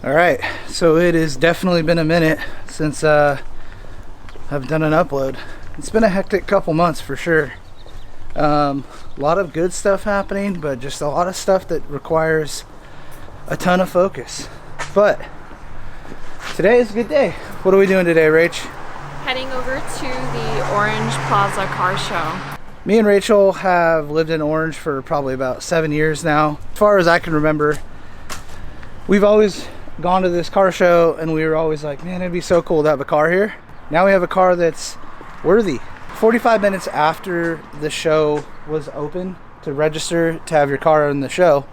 All right, so it has definitely been a minute since I've done an upload. It's been a hectic couple months for sure. A lot of good stuff happening, but just a lot of stuff that requires a ton of focus. But today is a good day. What are we doing today, Rach? Heading over to the Orange Plaza Car Show. Me and Rachel have lived in Orange for probably about 7 years now. As far as I can remember, we've always gone to this car show and we were always like, man, it'd be so cool to have a car here. Now we have a car that's worthy. 45 minutes after the show was open to register to have your car in the show,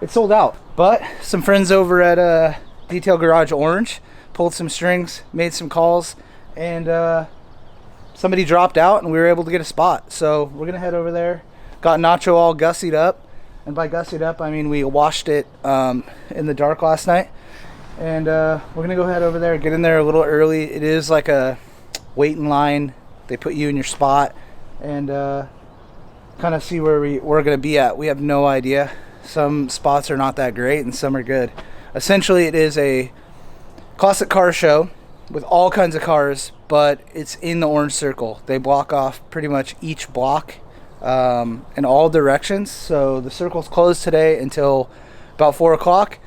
it sold out. But some friends over at Detail Garage Orange pulled some strings, made some calls, and somebody dropped out and we were able to get a spot. So we're gonna head over there. Got Nacho all gussied up. And by gussied up, I mean we washed it in the dark last night. And we're going to go head over there, get in there a little early. It is like a waiting line. They put you in your spot and kind of see where we're going to be at. We have no idea. Some spots are not that great and some are good. Essentially, it is a classic car show with all kinds of cars, but it's in the Orange Circle. They block off pretty much each block in all directions. So the circle's closed today until about 4 o'clock.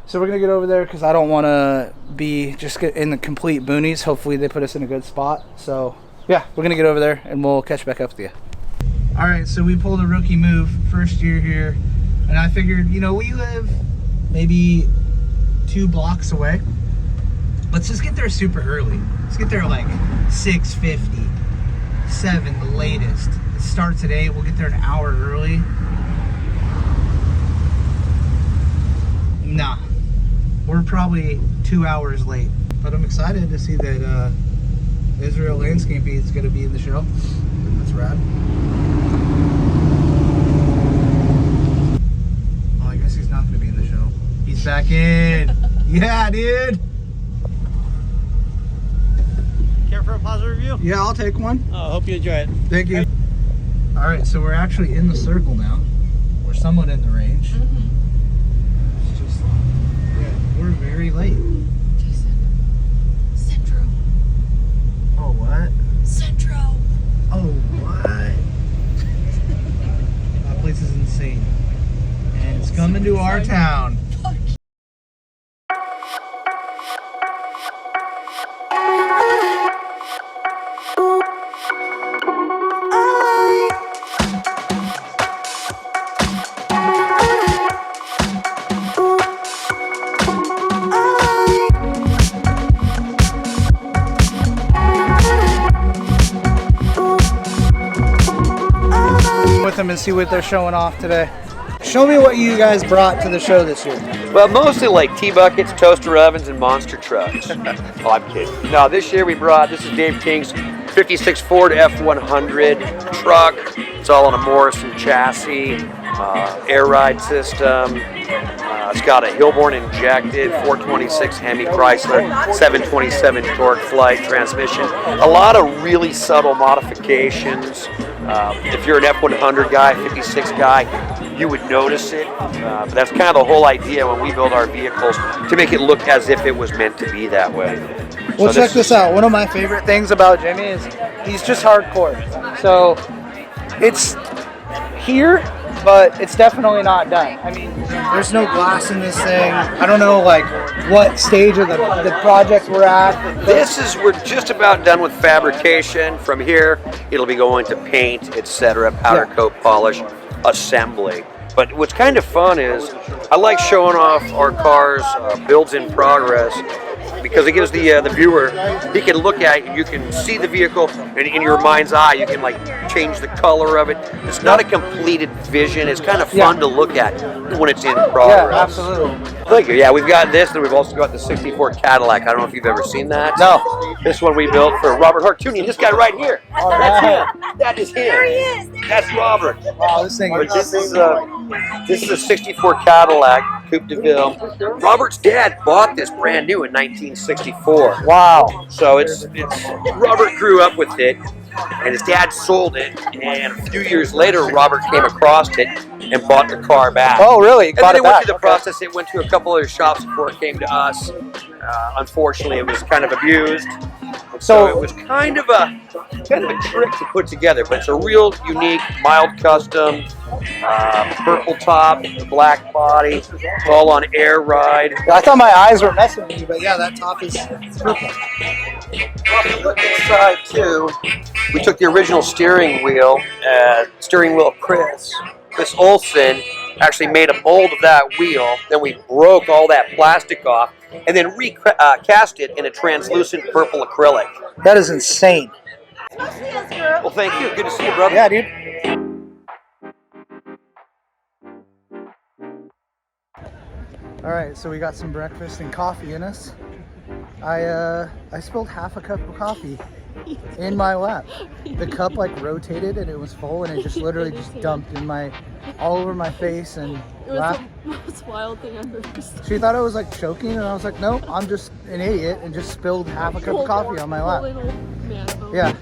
So we're gonna get over there because I don't want to be just in the complete boonies. Hopefully they put us in a good spot. So yeah, we're gonna get over there and we'll catch back up with you. All right, so we pulled a rookie move, first year here, and I figured, you know, we live maybe 2 blocks away. Let's just get there super early. Let's get there like 6:50, 7 the latest. It starts at 8. We'll get there an hour early. Nah, we're probably 2 hours late. But I'm excited to see that Israel Landscaping is going to be in the show. That's rad. Oh, I guess he's not going to be in the show. He's back in. Yeah, dude. Care for a Plaza review? Yeah, I'll take one. I hope you enjoy it. Thank you. All right, so we're actually in the circle now. We're somewhat in the range. It's just, yeah, we're very late. Jason, Centro. Oh, what? Centro. Oh, what? That place is insane. And it's coming to our town. With them and see what they're showing off today. Show me what you guys brought to the show this year. Well, mostly like T-buckets, toaster ovens, and monster trucks. Oh, I'm kidding. No, this year we brought, this is Dave King's 56 Ford F100 truck. It's all on a Morrison chassis, air ride system. It's got a Hillborn injected 426 Hemi Chrysler 727 torque flight transmission. A lot of really subtle modifications. If you're an F100 guy, 56 guy, you would notice it. But that's kind of the whole idea when we build our vehicles, to make it look as if it was meant to be that way. Well, check this out. One of my favorite things about Jimmy is he's just hardcore. So it's here, but it's definitely not done. I mean, there's no glass in this thing. I don't know like what stage of the project we're at. We're just about done with fabrication. From here, it'll be going to paint, etc., powder coat, polish, assembly. But what's kind of fun is I like showing off our cars, builds in progress, because it gives the viewer, he can look at it, you can see the vehicle, and in your mind's eye, you can like change the color of it. It's not a completed vision. It's kind of fun to look at when it's in progress. Yeah, absolutely. Thank you. Yeah, we've got this, and we've also got the 64 Cadillac. I don't know if you've ever seen that. No. This one we built for Robert Hartunian. This guy right here. Oh, That's yeah. him. That is him. There he is. That's Robert. Wow, this thing is This is a 64 Cadillac Coupe de Ville. Robert's dad bought this brand new in 1964. wow. So it's Robert grew up with it. and his dad sold it. And a few years later, Robert came across it and bought the car back. Oh, really? And then it went through the process. It went to a couple other shops before it came to us. Unfortunately, it was kind of abused. So it was kind of a trick to put together, but it's a real unique, mild custom, purple top, black body, all on air ride. I thought my eyes were messing with me, but yeah, that top is purple. Well, if you look inside too, we took the original steering wheel of Chris Olson actually made a mold of that wheel. Then we broke all that plastic off and then recast it in a translucent purple acrylic. That is insane. Well, thank you. Good to see you, brother. Yeah, dude. All right, so we got some breakfast and coffee in us. I spilled half a cup of coffee in my lap. The cup like rotated and it was full, and it just literally just dumped in all over my face and lap. It was the most wild thing I've ever seen. She thought I was like choking, and I was like, no, I'm just an idiot, and just spilled half a cup of coffee on my lap. Yeah.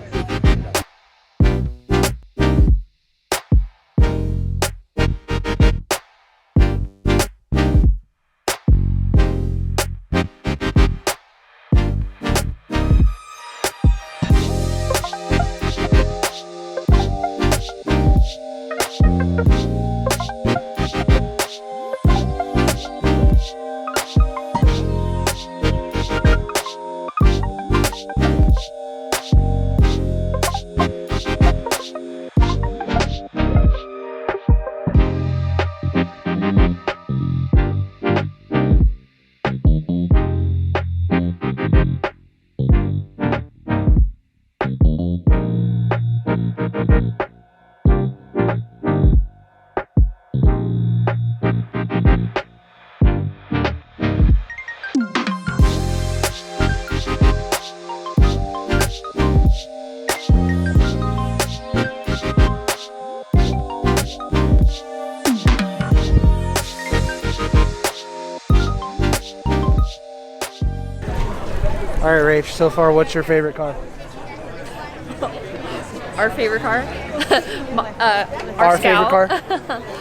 All right, Rach, so far, what's your favorite car? Our favorite car? Our Scout. favorite car?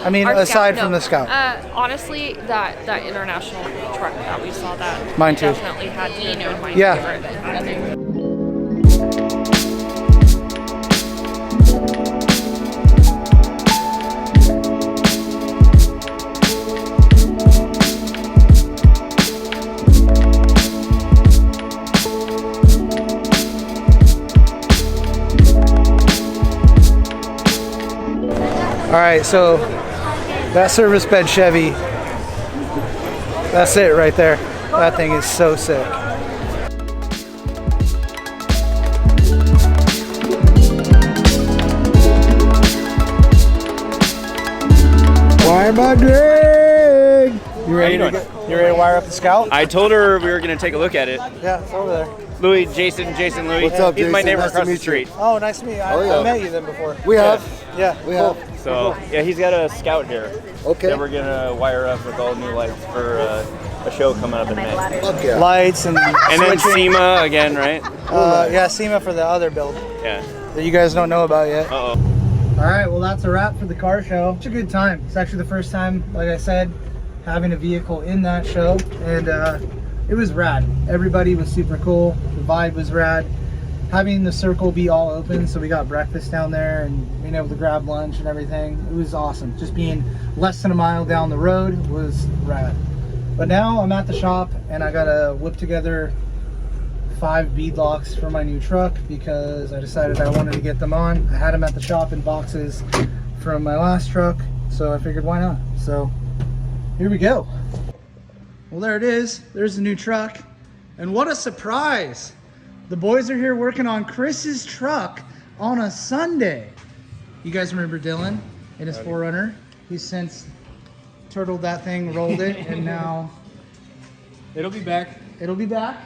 I mean, Our aside Scout, from no. the Scout. Honestly, that international truck that we saw, that Mine too. definitely had to be my Yeah. favorite. I think. All right, so that service bed Chevy, that's it right there. That thing is so sick. Wire my Greg! You ready to wire up the Scout? I told her we were going to take a look at it. Yeah, it's over there. Louis, Jason Louis. What's up, He's my Jason? neighbor Nice to across the meet you. street. Oh, nice to meet you. I met you then before. We have. Yeah, We cool. have. So, yeah, he's got a Scout here Okay. that we're going to wire up with all new lights for a show coming up in May. Fuck yeah. Lights and then switching. SEMA again, right? Yeah, SEMA for the other build Yeah. that you guys don't know about yet. Uh-oh. All right, well, that's a wrap for the car show. It's a good time. It's actually the first time, like I said, having a vehicle in that show, and it was rad. Everybody was super cool. The vibe was rad. Having the circle be all open, so we got breakfast down there and being able to grab lunch and everything. It was awesome. Just being less than a mile down the road was rad. But now I'm at the shop and I gotta whip together 5 beadlocks for my new truck because I decided I wanted to get them on. I had them at the shop in boxes from my last truck, so I figured why not. So here we go. Well, there it is. There's the new truck. And what a surprise. The boys are here working on Chris's truck on a Sunday. You guys remember Dylan in his 4Runner? He's since turtled that thing, rolled it, and now It'll be back. it'll be back.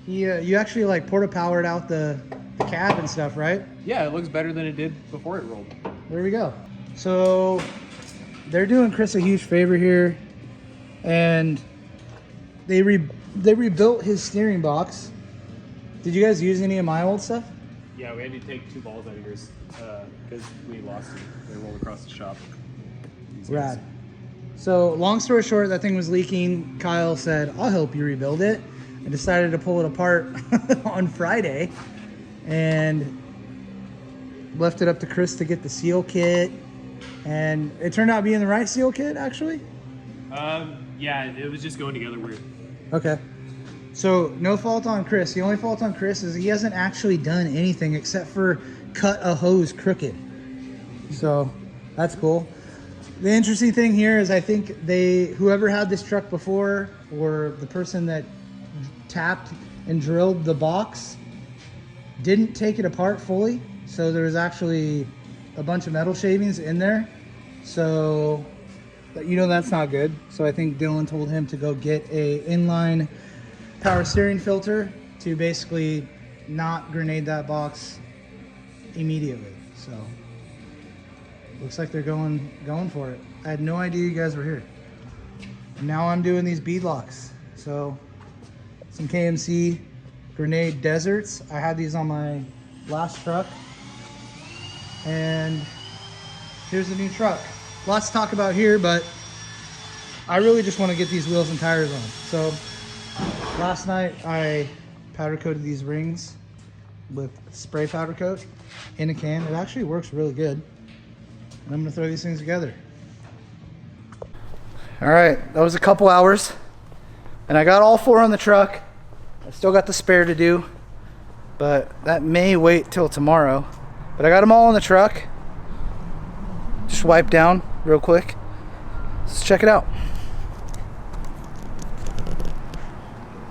You actually like porta-powered out the cab and stuff, right? Yeah, it looks better than it did before it rolled. There we go. So they're doing Chris a huge favor here, and they rebuilt his steering box. Did you guys use any of my old stuff? Yeah, we had to take 2 balls out of yours because we lost them. They rolled across the shop. These Rad. guys. So long story short, that thing was leaking. Kyle said, I'll help you rebuild it. I decided to pull it apart on Friday and left it up to Chris to get the seal kit. And it turned out being the right seal kit, actually. Yeah, it was just going together weird. Okay. So no fault on Chris. The only fault on Chris is he hasn't actually done anything except for cut a hose crooked. So that's cool. The interesting thing here is I think whoever had this truck before, or the person that tapped and drilled the box, didn't take it apart fully. So there was actually a bunch of metal shavings in there. So, that's not good. So I think Dylan told him to go get a inline power steering filter to basically not grenade that box immediately. So looks like they're going for it. I had no idea you guys were here. And now I'm doing these beadlocks. So some KMC grenade deserts. I had these on my last truck. And here's the new truck. Lots to talk about here, but I really just want to get these wheels and tires on. So last night I powder coated these rings with spray powder coat in a can. It actually works really good. And I'm gonna throw these things together. All right, that was a couple hours. And I got all 4 on the truck. I still got the spare to do, but that may wait till tomorrow. But I got them all in the truck. Just wipe down real quick. Let's check it out.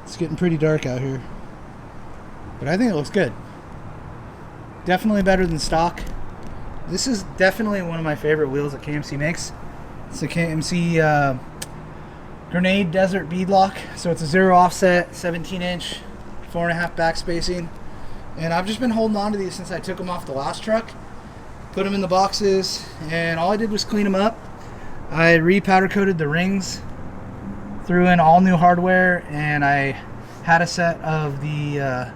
It's getting pretty dark out here, but I think it looks good. Definitely better than stock. This is definitely one of my favorite wheels that KMC makes. It's a KMC Grenade Desert beadlock. So it's a 0 offset, 17-inch, 4.5 back spacing. And I've just been holding on to these since I took them off the last truck. Put them in the boxes, and all I did was clean them up. I re-powder coated the rings, threw in all new hardware, and I had a set of the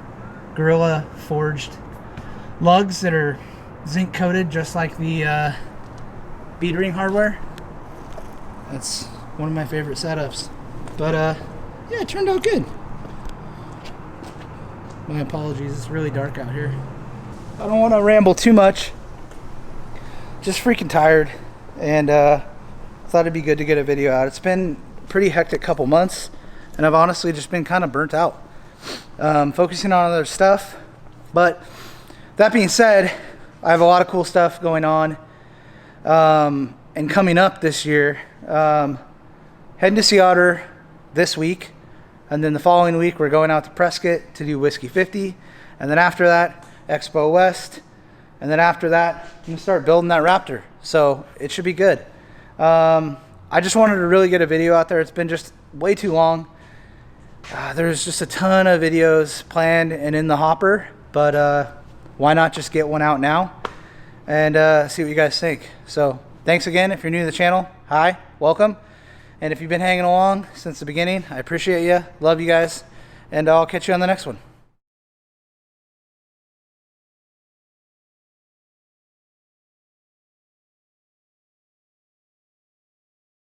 Gorilla forged lugs that are zinc coated just like the bead ring hardware. That's one of my favorite setups. But yeah, it turned out good. My apologies, it's really dark out here. I don't want to ramble too much. Just freaking tired, and thought it'd be good to get a video out. It's been a pretty hectic couple months, and I've honestly just been kind of burnt out, focusing on other stuff. But that being said, I have a lot of cool stuff going on and coming up this year. Heading to Sea Otter this week, and then the following week we're going out to Prescott to do Whiskey 50, and then after that Expo West, and then after that I'm gonna start building that Raptor. So it should be good. I just wanted to really get a video out there. It's been just way too long. There's just a ton of videos planned and in the hopper, but why not just get one out now and see what you guys think. So thanks again. If you're new to the channel, hi, welcome. And if you've been hanging along since the beginning, I appreciate you. Love you guys. And I'll catch you on the next one.